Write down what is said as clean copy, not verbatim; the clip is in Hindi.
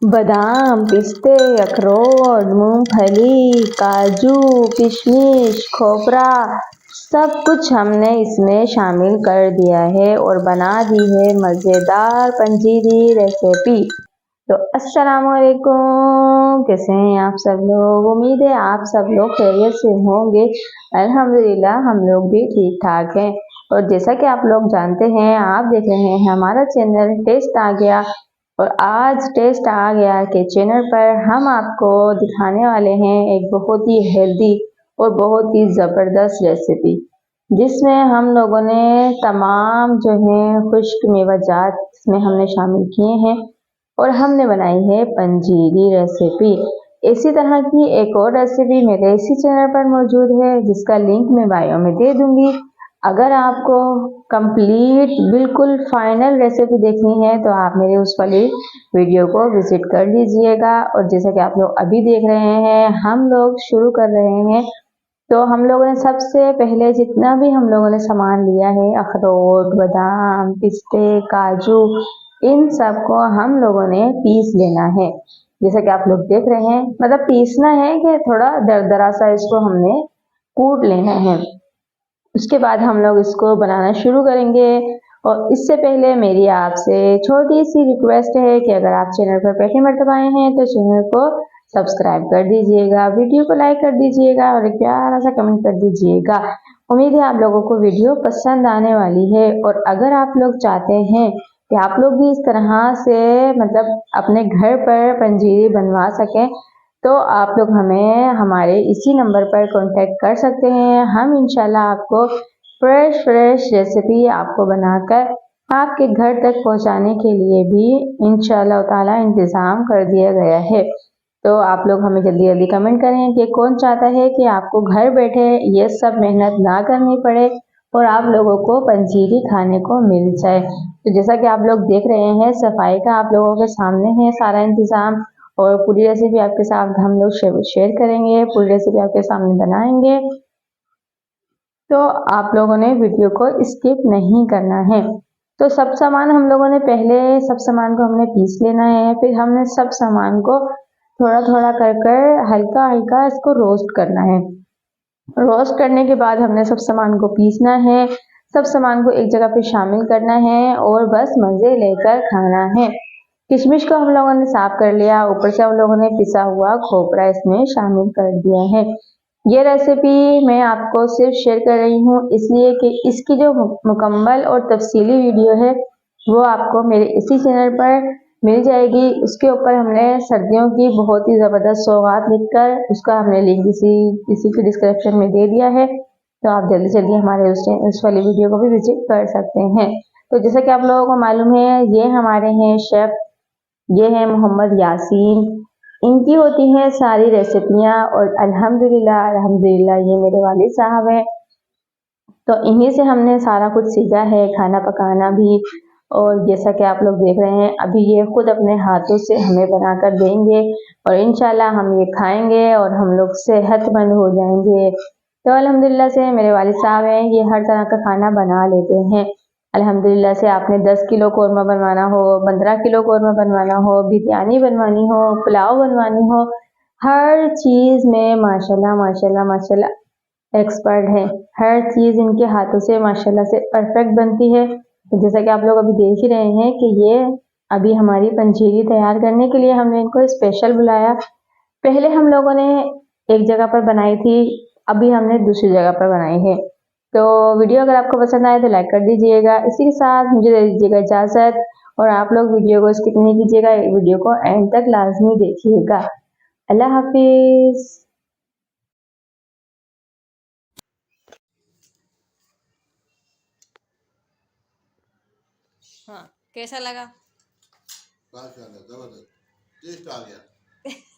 बादाम, पिस्ते, अखरोट, मूंगफली, काजू, किशमिश, खोपरा सब कुछ हमने इसमें शामिल कर दिया है और बना दी है मज़ेदार पंजीरी रेसिपी। तो अस्सलामुअलैकुम, कैसे हैं आप सब लोग? उम्मीद है आप सब लोग खैरियत से होंगे। अल्हम्दुलिल्लाह हम लोग भी ठीक ठाक हैं। और जैसा कि आप लोग जानते हैं, आप देख रहे हैं हमारा चैनल टेस्ट आ गया। और आज टेस्ट आ गया के चैनल पर हम आपको दिखाने वाले हैं एक बहुत ही हेल्दी और बहुत ही ज़बरदस्त रेसिपी, जिसमें हम लोगों ने तमाम जो है खुश्क मेवाजात इसमें हमने शामिल किए हैं और हमने बनाई है पंजीरी रेसिपी। इसी तरह की एक और रेसिपी मेरे इसी चैनल पर मौजूद है, जिसका लिंक मैं बायो में दे दूंगी। अगर आपको कंप्लीट बिल्कुल फाइनल रेसिपी देखनी है तो आप मेरे उस वाली वीडियो को विजिट कर लीजिएगा। और जैसा कि आप लोग अभी देख रहे हैं, हम लोग शुरू कर रहे हैं। तो हम लोगों ने सबसे पहले जितना भी हम लोगों ने सामान लिया है, अखरोट, बादाम, पिस्ते, काजू, इन सब को हम लोगों ने पीस लेना है। जैसा कि आप लोग देख रहे हैं, मतलब पीसना है कि थोड़ा दरदरा सा इसको हमने कूट लेना है। उसके बाद हम लोग इसको बनाना शुरू करेंगे। और इससे पहले मेरी आपसे छोटी सी रिक्वेस्ट है कि अगर आप चैनल पर पहली मर्तबा आए हैं तो चैनल को सब्सक्राइब कर दीजिएगा, वीडियो को लाइक कर दीजिएगा और एक प्यारा सा कमेंट कर दीजिएगा। उम्मीद है आप लोगों को वीडियो पसंद आने वाली है। और अगर आप लोग चाहते हैं कि आप लोग भी इस तरह से मतलब अपने घर पर पंजीरी बनवा सकें, तो आप लोग हमें हमारे इसी नंबर पर कांटेक्ट कर सकते हैं। हम इंशाल्लाह आपको फ्रेश रेसिपी आपको बनाकर आपके घर तक पहुंचाने के लिए भी इंशाल्लाह ताला इंतज़ाम कर दिया गया है। तो आप लोग हमें जल्दी जल्दी कमेंट करें कि कौन चाहता है कि आपको घर बैठे ये सब मेहनत ना करनी पड़े और आप लोगों को पंजीरी खाने को मिल जाए। तो जैसा कि आप लोग देख रहे हैं, सफाई का आप लोगों के सामने है सारा इंतज़ाम। और पूरी रेसिपी आपके साथ हम लोग शेयर करेंगे, पूरी रेसिपी आपके सामने बनाएंगे। तो आप लोगों ने वीडियो को स्किप नहीं करना है। तो सब सामान हम लोगों ने पहले सब सामान को हमने पीस लेना है, फिर हमने सब सामान को थोड़ा थोड़ा कर हल्का हल्का इसको रोस्ट करना है। रोस्ट करने के बाद हमने सब सामान को पीसना है, सब सामान को एक जगह पे शामिल करना है और बस मज़े लेकर खाना है। किशमिश को हम लोगों ने साफ कर लिया, ऊपर से हम लोगों ने पिसा हुआ खोपरा इसमें शामिल कर दिया है। ये रेसिपी मैं आपको सिर्फ शेयर कर रही हूँ इसलिए कि इसकी जो मुकम्मल और तफसीली वीडियो है वो आपको मेरे इसी चैनल पर मिल जाएगी। उसके ऊपर हमने सर्दियों की बहुत ही ज़बरदस्त सौगात लिखकर उसका हमने लिंक इसी के डिस्क्रिप्शन में दे दिया है। तो आप जल्दी जल्दी हमारे उस वाली वीडियो को भी विजिट कर सकते हैं। तो जैसा कि आप लोगों को मालूम है, ये हमारे हैं शेफ़, ये है मोहम्मद यासीन। इनकी होती हैं सारी रेसिपियाँ और अल्हम्दुलिल्लाह अल्हम्दुलिल्लाह ये मेरे वालिद साहब हैं। तो इन्हीं से हमने सारा कुछ सीखा है, खाना पकाना भी। और जैसा कि आप लोग देख रहे हैं, अभी ये खुद अपने हाथों से हमें बनाकर देंगे और इंशाल्लाह हम ये खाएंगे और हम लोग सेहतमंद हो जाएंगे। तो अल्हम्दुलिल्लाह से मेरे वालिद साहब हैं, ये हर तरह का खाना बना लेते हैं। अल्हम्दुलिल्लाह से आपने 10 किलो कौरमा बनवाना हो, 15 किलो कौरमा बनवाना हो, बिरयानी बनवानी हो, पुलाव बनवानी हो, हर चीज़ में माशाल्लाह माशाल्लाह माशाल्लाह एक्सपर्ट है। हर चीज़ इनके हाथों से माशाल्लाह से परफेक्ट बनती है। तो जैसा कि आप लोग अभी देख ही रहे हैं कि ये अभी हमारी पंजीरी तैयार करने के लिए हमने इनको स्पेशल बुलाया। पहले हम लोगों ने एक जगह पर बनाई थी, अभी हमने दूसरी जगह पर बनाई है। तो वीडियो अगर आपको पसंद आए तो लाइक कर दीजिएगा। इसी के साथ मुझे दे दीजिएगा इजाज़त और आप लोग वीडियो को स्किप नहीं कीजिएगा, वीडियो को एंड तक लाजमी देखिएगा। अल्लाह हाफिज़। हाँ, कैसा लगा? माशाल्लाह जबरदस्त टेस्ट आ गया।